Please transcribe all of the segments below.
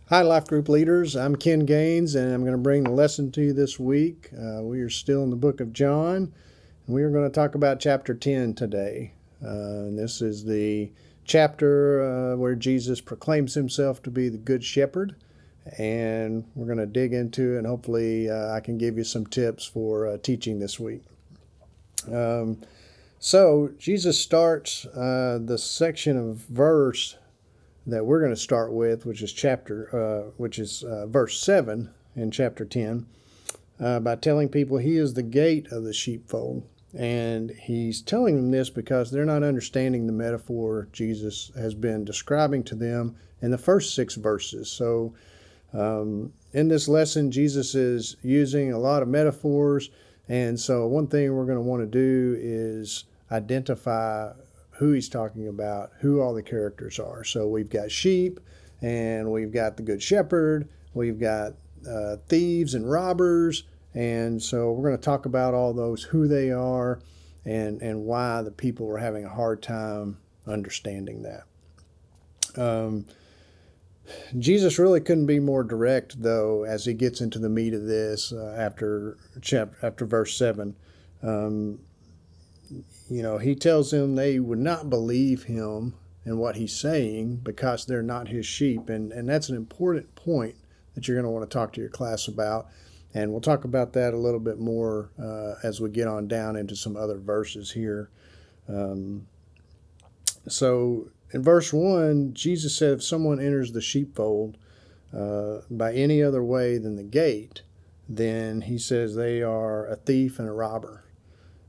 Hi, Life Group leaders. I'm Ken Gaines, and I'm going to bring the lesson to you this week. We are still in the book of John, and we are going to talk about chapter 10 today. This is the chapter where Jesus proclaims himself to be the Good Shepherd, and we're going to dig into it, and hopefully I can give you some tips for teaching this week. So Jesus starts the section of verse that we're going to start with, which is verse 7 in chapter 10, by telling people he is the gate of the sheepfold. And he's telling them this because they're not understanding the metaphor Jesus has been describing to them in the first 6 verses. So in this lesson, Jesus is using a lot of metaphors. And so one thing we're going to want to do is identify who he's talking about, who all the characters are. So we've got sheep, and we've got the good shepherd, we've got thieves and robbers, and so we're going to talk about all those, who they are, and why the people are having a hard time understanding that. Jesus really couldn't be more direct, though, as he gets into the meat of this after verse 7. He tells them they would not believe him and what he's saying because they're not his sheep. And that's an important point that you're going to want to talk to your class about. And we'll talk about that a little bit more as we get on down into some other verses here. So in verse 1, Jesus said, if someone enters the sheepfold by any other way than the gate, then he says they are a thief and a robber.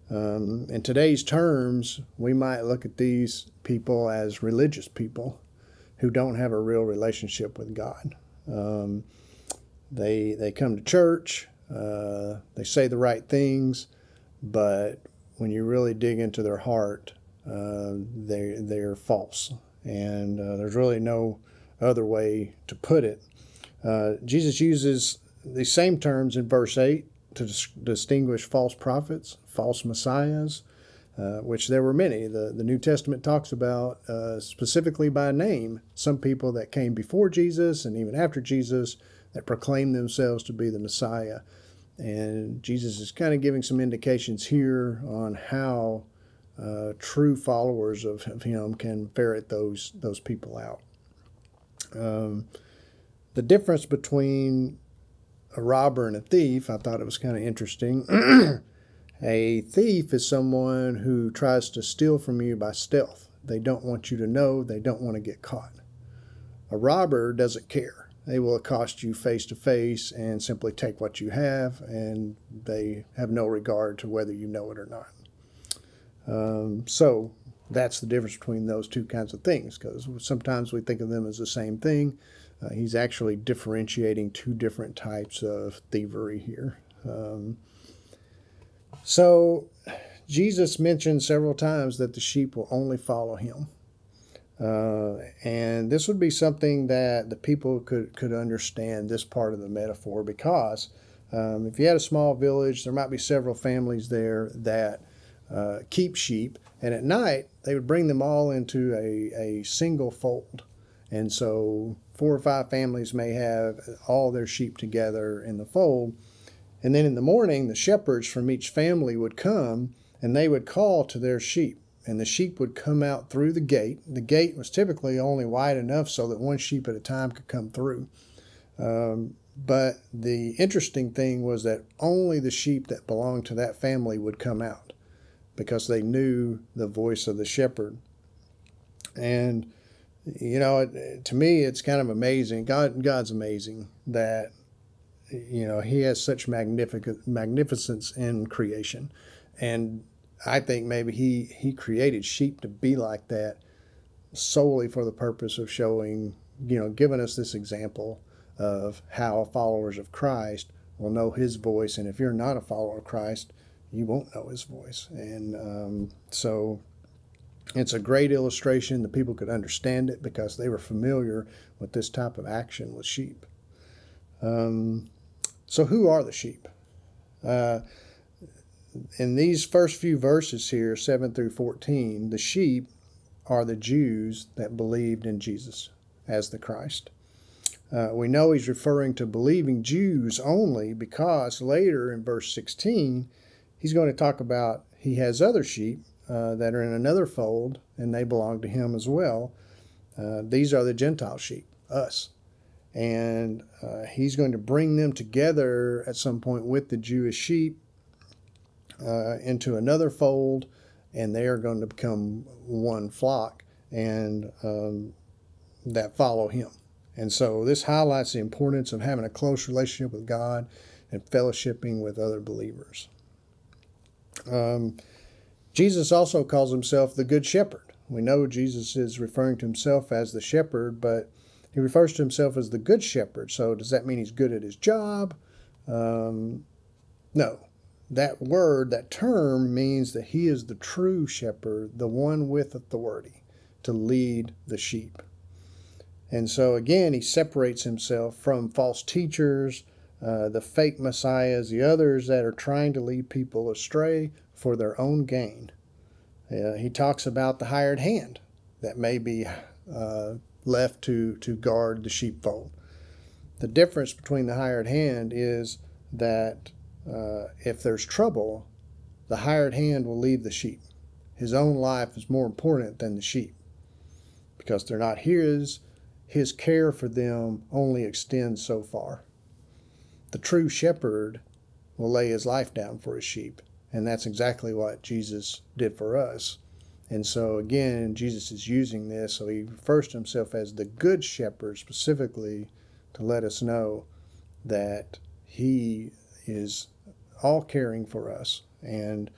In today's terms, we might look at these people as religious people who don't have a real relationship with God. They come to church, they say the right things, but when you really dig into their heart, they're false. And there's really no other way to put it. Jesus uses the same terms in verse 8 to distinguish false prophets, false messiahs, which there were many. The New Testament talks about specifically by name some people that came before Jesus and even after Jesus that proclaimed themselves to be the Messiah. And Jesus is kind of giving some indications here on how true followers of him can ferret those people out. The difference between a robber and a thief, I thought it was kind of interesting. A thief is someone who tries to steal from you by stealth. They don't want you to know. They don't want to get caught. A robber doesn't care. They will accost you face to face and simply take what you have, and they have no regard to whether you know it or not. So that's the difference between those two kinds of things, because sometimes we think of them as the same thing. He's actually differentiating two different types of thievery here. So Jesus mentioned several times that the sheep will only follow him. And this would be something that the people could understand, this part of the metaphor, because if you had a small village, there might be several families there that keep sheep, and at night they would bring them all into a single fold. And so 4 or 5 families may have all their sheep together in the fold. And then in the morning, the shepherds from each family would come and they would call to their sheep. And the sheep would come out through the gate. The gate was typically only wide enough so that one sheep at a time could come through. But the interesting thing was that only the sheep that belonged to that family would come out because they knew the voice of the shepherd. And to me, it's kind of amazing. God's amazing that, he has such magnificence in creation. And I think maybe he created sheep to be like that solely for the purpose of showing, giving us this example of how followers of Christ will know his voice. And if you're not a follower of Christ, you won't know his voice. And so it's a great illustration. The people could understand it because they were familiar with this type of action with sheep. So who are the sheep? In these first few verses here, 7 through 14, the sheep are the Jews that believed in Jesus as the Christ. We know he's referring to believing Jews only because later in verse 16, he's going to talk about he has other sheep that are in another fold, and they belong to him as well. These are the Gentile sheep, us. And he's going to bring them together at some point with the Jewish sheep into another fold, and they are going to become one flock and that follow him. And so this highlights the importance of having a close relationship with God and fellowshipping with other believers. Jesus also calls himself the Good Shepherd. We know Jesus is referring to himself as the shepherd, but he refers to himself as the Good Shepherd. So does that mean he's good at his job? No. That word, that term, means that he is the true shepherd, the one with authority to lead the sheep. And so again, he separates himself from false teachers, the fake messiahs, the others that are trying to lead people astray for their own gain. He talks about the hired hand that may be left to guard the sheepfold. The difference between the hired hand is that if there's trouble, the hired hand will leave the sheep. His own life is more important than the sheep because they're not his. His care for them only extends so far. The true shepherd will lay his life down for his sheep, and that's exactly what Jesus did for us. And so again, Jesus is using this, so he refers to himself as the Good Shepherd specifically to let us know that he is all caring for us and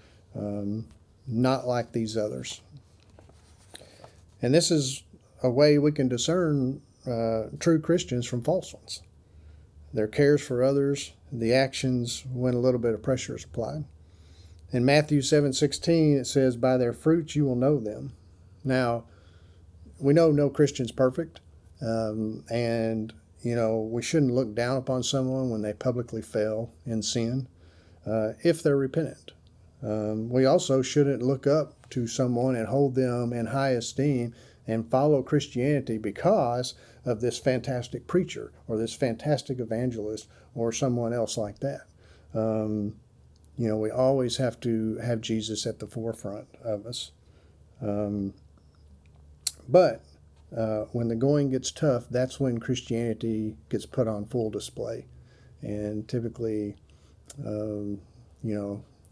not like these others. And this is a way we can discern true Christians from false ones. Their cares for others, the actions when a little bit of pressure is applied. In Matthew 7:16, it says, "By their fruits you will know them." Now, we know no Christian's perfect, and we shouldn't look down upon someone when they publicly fail in sin if they're repentant. We also shouldn't look up to someone and hold them in high esteem and follow Christianity because of this fantastic preacher or this fantastic evangelist or someone else like that. We always have to have Jesus at the forefront of us. But when the going gets tough, that's when Christianity gets put on full display. And typically,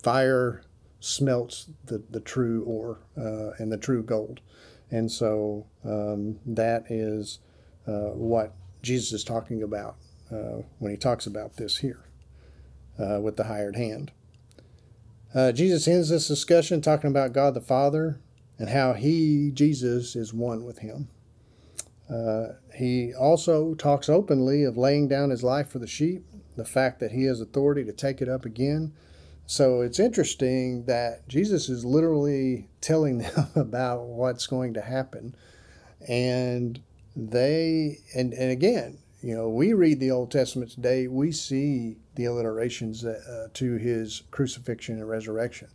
fire smelts the true ore and the true gold. And so that is what Jesus is talking about when he talks about this here with the hired hand. Jesus ends this discussion talking about God the Father and how Jesus, is one with him. He also talks openly of laying down his life for the sheep, the fact that he has authority to take it up again. So it's interesting that Jesus is literally telling them about what's going to happen. And again, we read the Old Testament today, we see the alliterations to his crucifixion and resurrection.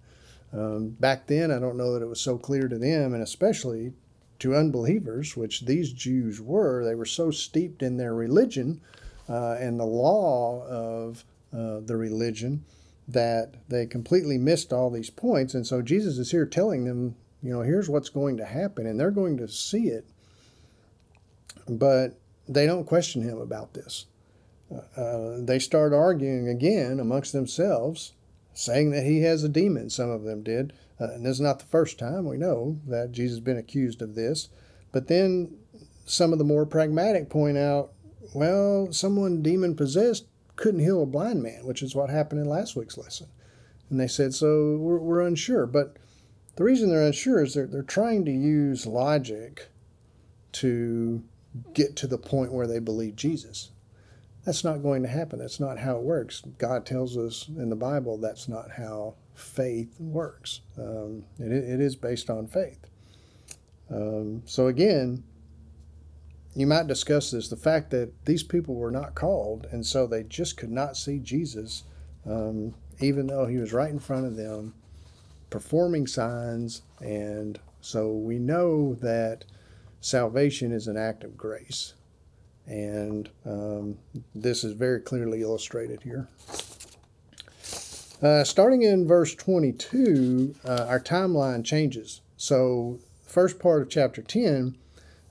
Back then, I don't know that it was so clear to them, and especially to unbelievers, which these Jews were. They were so steeped in their religion and the law of the religion that they completely missed all these points. And so Jesus is here telling them, here's what's going to happen, and they're going to see it. But they don't question him about this. They start arguing again amongst themselves, saying that he has a demon. Some of them did. And this is not the first time. We know that Jesus has been accused of this. But then some of the more pragmatic point out, well, someone demon-possessed couldn't heal a blind man, which is what happened in last week's lesson. And they said, so we're unsure. But the reason they're unsure is they're trying to use logic to get to the point where they believe Jesus. That's not going to happen. That's not how it works. God tells us in the Bible that's not how faith works. It is based on faith. So again, you might discuss this, the fact that these people were not called, and so they just could not see Jesus, even though he was right in front of them, performing signs. And so we know that salvation is an act of grace. And this is very clearly illustrated here. Starting in verse 22, our timeline changes. So the first part of chapter 10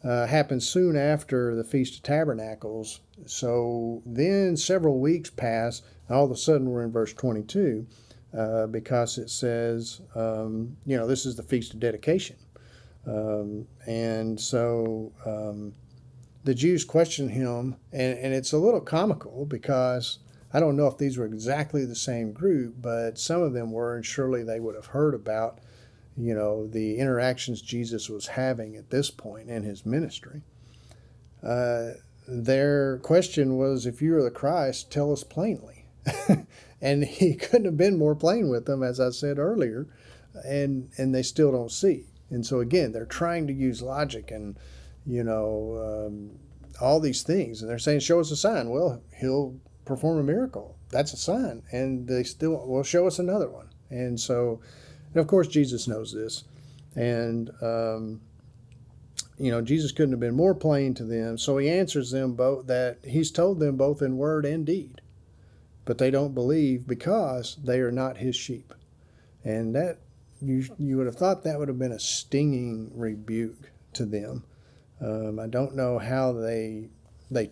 happens soon after the Feast of Tabernacles. So then several weeks pass, and all of a sudden we're in verse 22 because it says, this is the Feast of Dedication. And so the Jews question him, and it's a little comical because I don't know if these were exactly the same group, but some of them were, and surely they would have heard about, the interactions Jesus was having at this point in his ministry. Their question was, if you are the Christ, tell us plainly. And he couldn't have been more plain with them, as I said earlier, and they still don't see. And so again, they're trying to use logic and, all these things. And they're saying, show us a sign. Well, he'll perform a miracle. That's a sign. And they still, well, show us another one. And so, and of course, Jesus knows this. And, Jesus couldn't have been more plain to them. So he answers them both that he's told them both in word and deed. But they don't believe because they are not his sheep. And that, you would have thought that would have been a stinging rebuke to them. I don't know how they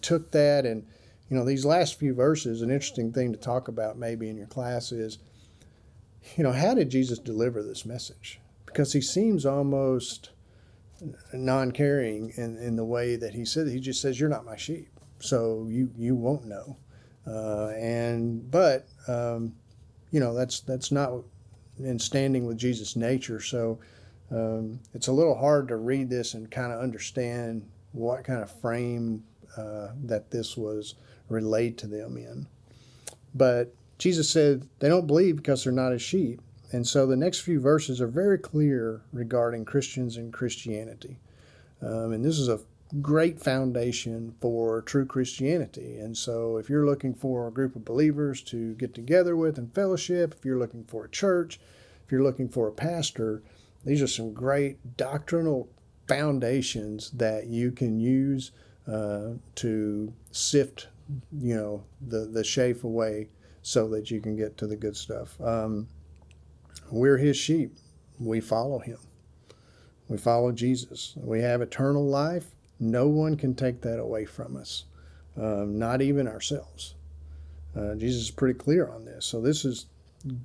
took that. And, these last few verses, an interesting thing to talk about maybe in your class is, how did Jesus deliver this message? Because he seems almost non-caring in the way that he said. He just says, you're not my sheep, so you won't know. That's not in standing with Jesus' nature. So it's a little hard to read this and kind of understand what kind of frame that this was relayed to them in. But Jesus said they don't believe because they're not his sheep. And so the next few verses are very clear regarding Christians and Christianity. And this is a great foundation for true Christianity. And so if you're looking for a group of believers to get together with and fellowship, if you're looking for a church, if you're looking for a pastor, these are some great doctrinal foundations that you can use to sift, the chaff away so that you can get to the good stuff. We're his sheep. We follow him. We follow Jesus. We have eternal life. No one can take that away from us, not even ourselves. Jesus is pretty clear on this. So this is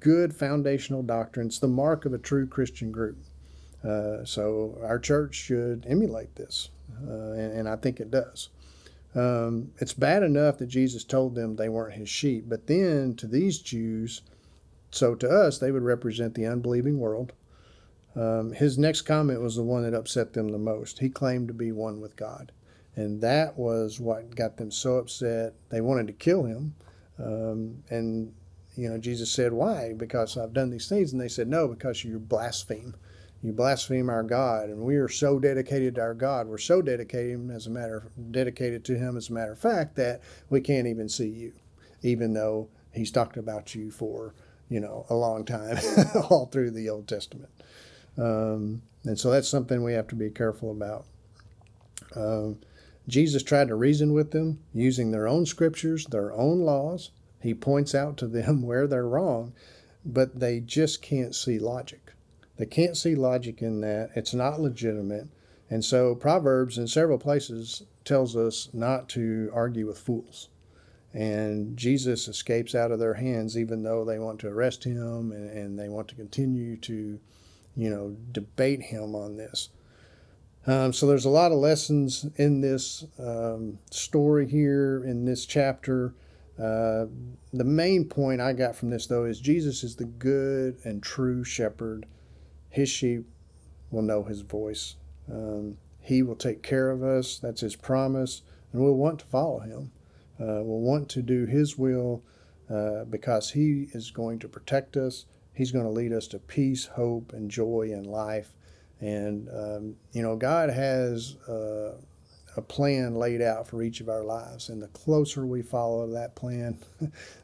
good foundational doctrine. It's the mark of a true Christian group. So our church should emulate this, and I think it does. It's bad enough that Jesus told them they weren't his sheep, but then to these Jews, so to us, they would represent the unbelieving world. His next comment was the one that upset them the most. He claimed to be one with God. And that was what got them so upset. They wanted to kill him. Jesus said, why? Because I've done these things. And they said, no, because you blaspheme. You blaspheme our God. And we are so dedicated to our God. We're so dedicated to him as a matter of fact that we can't even see you, even though he's talked about you for, a long time, all through the Old Testament. And so that's something we have to be careful about. Jesus tried to reason with them using their own scriptures, their own laws. He points out to them where they're wrong, but they just can't see logic. They can't see logic in that. It's not legitimate. And so Proverbs in several places tells us not to argue with fools. And Jesus escapes out of their hands even though they want to arrest him and they want to continue to debate him on this. So there's a lot of lessons in this story here, in this chapter. The main point I got from this, though, is Jesus is the good and true shepherd. His sheep will know his voice. He will take care of us. That's his promise. And we'll want to follow him. We'll want to do his will because he is going to protect us. He's going to lead us to peace, hope, and joy in life. And, God has a plan laid out for each of our lives. And the closer we follow that plan,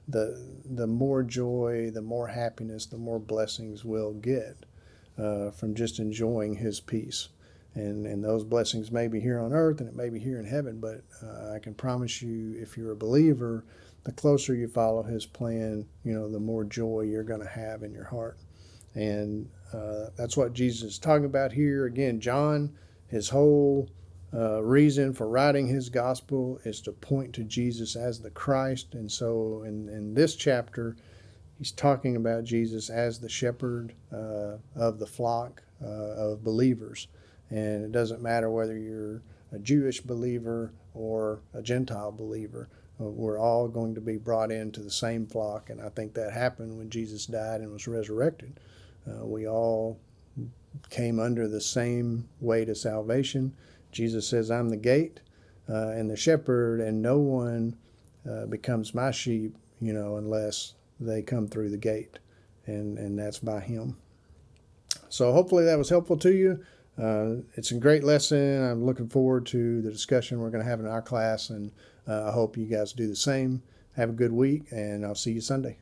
the more joy, the more happiness, the more blessings we'll get from just enjoying his peace. And those blessings may be here on earth and it may be here in heaven, but I can promise you, if you're a believer, the closer you follow his plan, the more joy you're going to have in your heart. And that's what Jesus is talking about here. Again, John, his whole reason for writing his gospel is to point to Jesus as the Christ. And so in this chapter, he's talking about Jesus as the shepherd of the flock of believers. And it doesn't matter whether you're a Jewish believer or a Gentile believer. We're all going to be brought into the same flock. And I think that happened when Jesus died and was resurrected. We all came under the same way to salvation. Jesus says, I'm the gate and the shepherd, and no one becomes my sheep, unless they come through the gate. And that's by him. So hopefully that was helpful to you. It's a great lesson. I'm looking forward to the discussion we're going to have in our class, and I hope you guys do the same. Have a good week, and I'll see you Sunday.